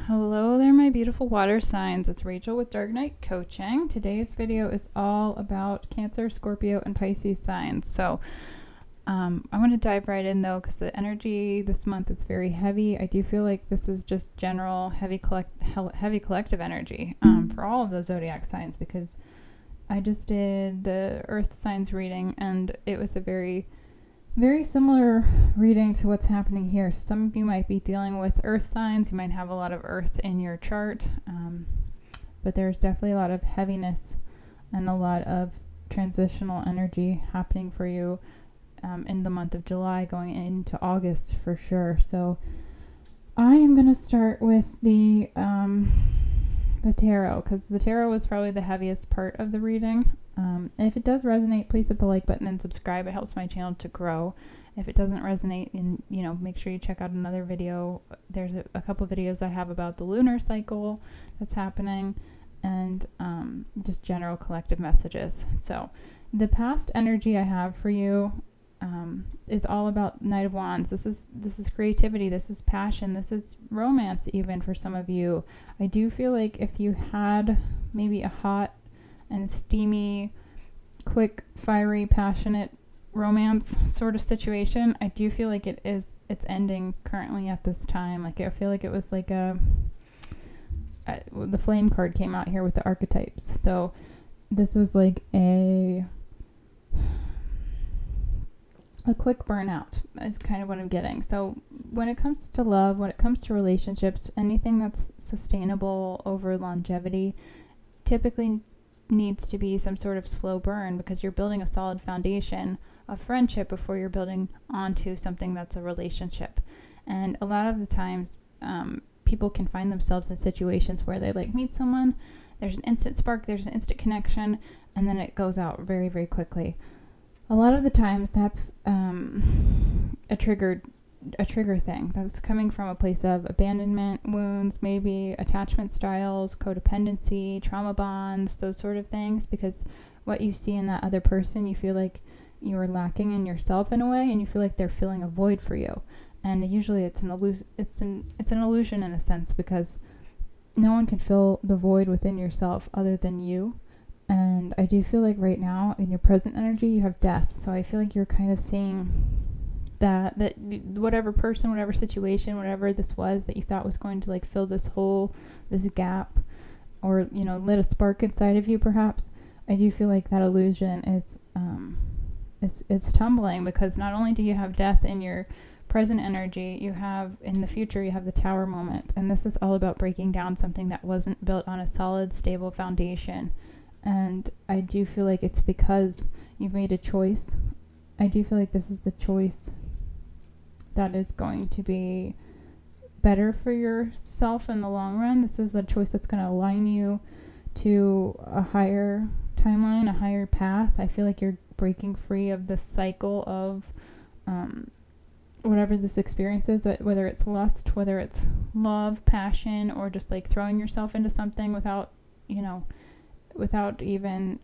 Hello there, my beautiful water signs. It's Rachel with Dark Knight Coaching. Today's video is all about Cancer, Scorpio, and Pisces signs. So I want to dive right in though, because the energy this month is very heavy. I do feel like this is just general heavy collective energy for all of the zodiac signs, because I just did the Earth signs reading, and it was a very similar reading to what's happening here. So some of you might be dealing with earth signs. You might have a lot of earth in your chart, but there's definitely a lot of heaviness and a lot of transitional energy happening for you in the month of July going into August for sure. So I am going to start with the tarot, because the tarot was probably the heaviest part of the reading. And if it does resonate, please hit the like button and subscribe. It helps my channel to grow. If it doesn't resonate, make sure you check out another video. There's a couple videos I have about the lunar cycle that's happening, and just general collective messages. So the past energy I have for you is all about Knight of Wands. This is creativity. This is passion. This is romance, even for some of you. I do feel like if you had maybe a hot and steamy, quick, fiery, passionate romance sort of situation, I do feel like it's ending currently at this time. Like, I feel like it was like the flame card came out here with the archetypes. So this was like a quick burnout is kind of what I'm getting. So when it comes to love, when it comes to relationships, anything that's sustainable over longevity typically needs to be some sort of slow burn, because you're building a solid foundation of friendship before you're building onto something that's a relationship. And a lot of the times people can find themselves in situations where they meet someone, there's an instant spark, there's an instant connection, and then it goes out very, very quickly. A lot of the times that's a trigger thing that's coming from a place of abandonment, wounds, maybe attachment styles, codependency, trauma bonds, those sort of things, because what you see in that other person, you feel like you are lacking in yourself in a way, and you feel like they're filling a void for you. And usually it's an illusion in a sense, because no one can fill the void within yourself other than you. And I do feel like right now in your present energy you have death. So I feel like you're kind of seeing that whatever person, whatever situation, whatever this was that you thought was going to fill this hole, this gap, or lit a spark inside of you perhaps, I do feel like that illusion is it's tumbling, because not only do you have death in your present energy, you have in the future, you have the Tower moment, and this is all about breaking down something that wasn't built on a solid, stable foundation. And I do feel like it's because you've made a choice. I do feel like this is the choice that is going to be better for yourself in the long run. This is a choice that's going to align you to a higher timeline, a higher path. I feel like you're breaking free of this cycle of whatever this experience is, whether it's lust, whether it's love, passion, or just throwing yourself into something without even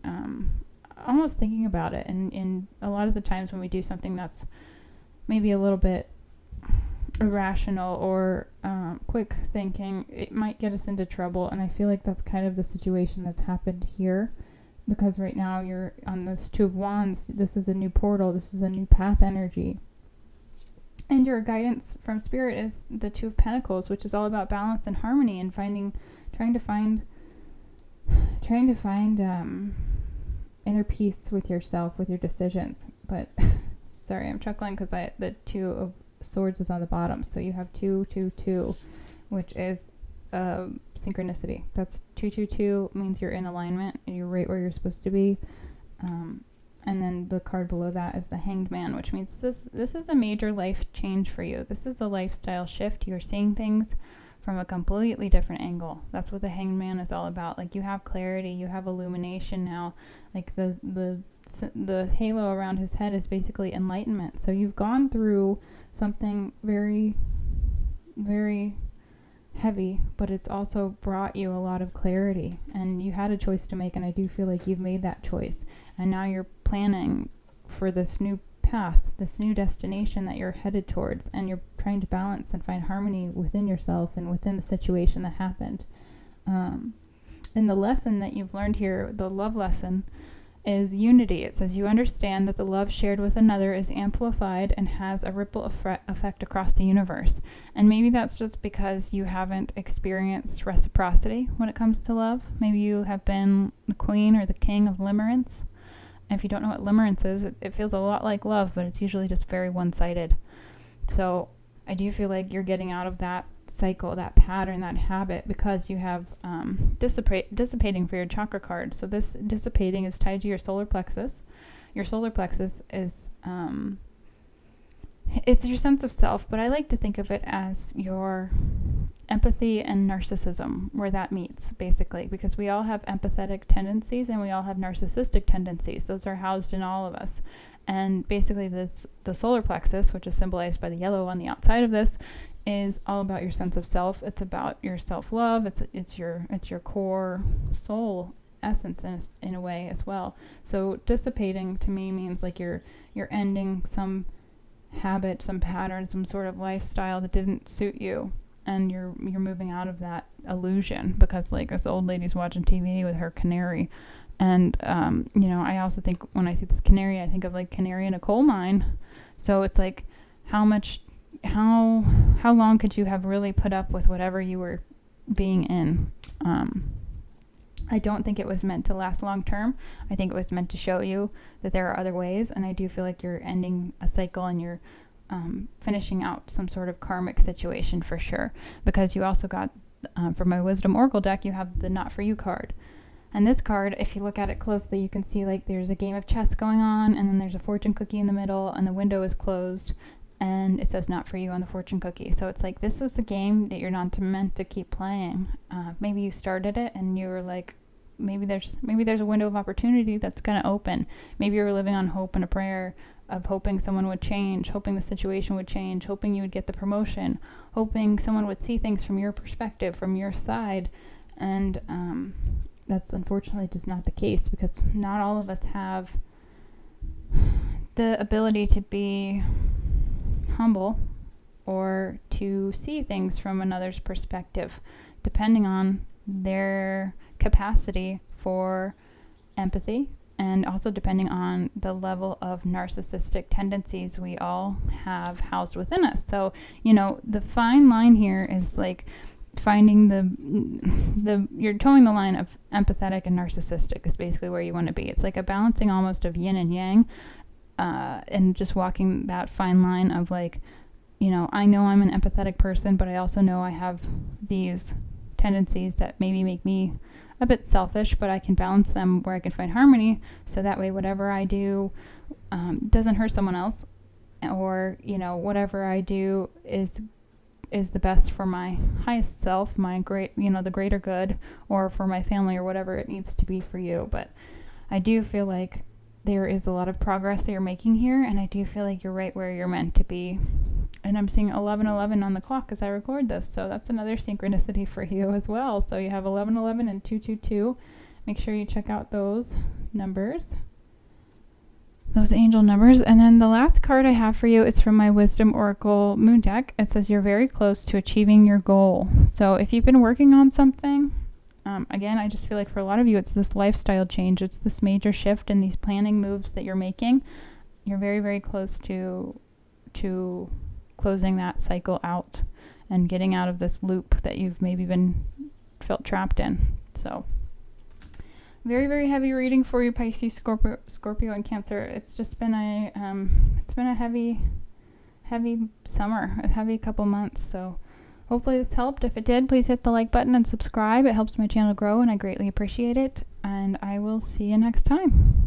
almost thinking about it. And a lot of the times when we do something that's maybe a little bit irrational or quick thinking, it might get us into trouble. And I feel like that's kind of the situation that's happened here, because right now you're on this Two of Wands. This is a new portal. This is a new path energy. And your guidance from Spirit is the Two of Pentacles, which is all about balance and harmony, and trying to find inner peace with yourself, with your decisions. But sorry, I'm chuckling because the Two of Swords is on the bottom, so you have 2, 2, 2, which is synchronicity. That's 2, 2, 2 means you're in alignment and you're right where you're supposed to be. And then the card below that is the Hanged Man, which means this is a major life change for you. This is a lifestyle shift. You're seeing things from a completely different angle. That's what the Hanged Man is all about. You have clarity, you have illumination now. The halo around his head is basically enlightenment. So you've gone through something very, very heavy, but it's also brought you a lot of clarity, and you had a choice to make, and I do feel like you've made that choice, and now you're planning for this new path, this new destination that you're headed towards, and you're trying to balance and find harmony within yourself and within the situation that happened. And the lesson that you've learned here, the love lesson, is unity. It says you understand that the love shared with another is amplified and has a ripple effect across the universe. And maybe that's just because you haven't experienced reciprocity when it comes to love. Maybe you have been the queen or the king of limerence. And if you don't know what limerence is, it feels a lot like love, but it's usually just very one-sided. So I do feel like you're getting out of that cycle, that pattern, that habit, because you have dissipating for your chakra card. So this dissipating is tied to your solar plexus. Your solar plexus is it's your sense of self, but I like to think of it as your empathy and narcissism, where that meets, basically, because we all have empathetic tendencies and we all have narcissistic tendencies. Those are housed in all of us. And basically the solar plexus, which is symbolized by the yellow on the outside of this, is all about your sense of self. It's about your self-love. It's your core soul essence in a way as well. So dissipating to me means like you're ending some habit, some pattern, some sort of lifestyle that didn't suit you, and you're moving out of that illusion, because like this old lady's watching TV with her canary. And I also think when I see this canary, I think of like canary in a coal mine. So it's like how long could you have really put up with whatever you were being in? I don't think it was meant to last long term. I think it was meant to show you that there are other ways, and I do feel like you're ending a cycle and you're finishing out some sort of karmic situation for sure, because you also got, for my Wisdom Oracle deck, you have the Not For You card. And this card, if you look at it closely, you can see like there's a game of chess going on, and then there's a fortune cookie in the middle, and the window is closed, and it says Not For You on the fortune cookie. So it's like, this is a game that you're not meant to keep playing. Maybe you started it and you were like, maybe there's a window of opportunity that's going to open. Maybe you were living on hope and a prayer of hoping someone would change, hoping the situation would change, hoping you would get the promotion, hoping someone would see things from your perspective, from your side. And that's unfortunately just not the case, because not all of us have the ability to be humble or to see things from another's perspective, depending on their capacity for empathy, and also depending on the level of narcissistic tendencies we all have housed within us. So, the fine line here is like finding you're towing the line of empathetic and narcissistic is basically where you want to be. It's like a balancing almost of yin and yang, and just walking that fine line of like, I know I'm an empathetic person, but I also know I have these tendencies that maybe make me a bit selfish, but I can balance them where I can find harmony, so that way whatever I do doesn't hurt someone else, or whatever I do is the best for my highest self, my the greater good, or for my family, or whatever it needs to be for you. But I do feel like there is a lot of progress that you're making here, and I do feel like you're right where you're meant to be. And I'm seeing 1111 on the clock as I record this, so that's another synchronicity for you as well. So you have 1111 and 222. Make sure you check out those numbers, those angel numbers. And then the last card I have for you is from my Wisdom Oracle Moon deck. It says you're very close to achieving your goal. So if you've been working on something, again, I just feel like for a lot of you, it's this lifestyle change. It's this major shift in these planning moves that you're making. You're very, very close to closing that cycle out and getting out of this loop that you've maybe felt trapped in. So very, very heavy reading for you, Pisces, Scorpio, and Cancer. It's just been a heavy summer, a heavy couple months. So hopefully this helped. If it did, please hit the like button and subscribe. It helps my channel grow, and I greatly appreciate it. And I will see you next time.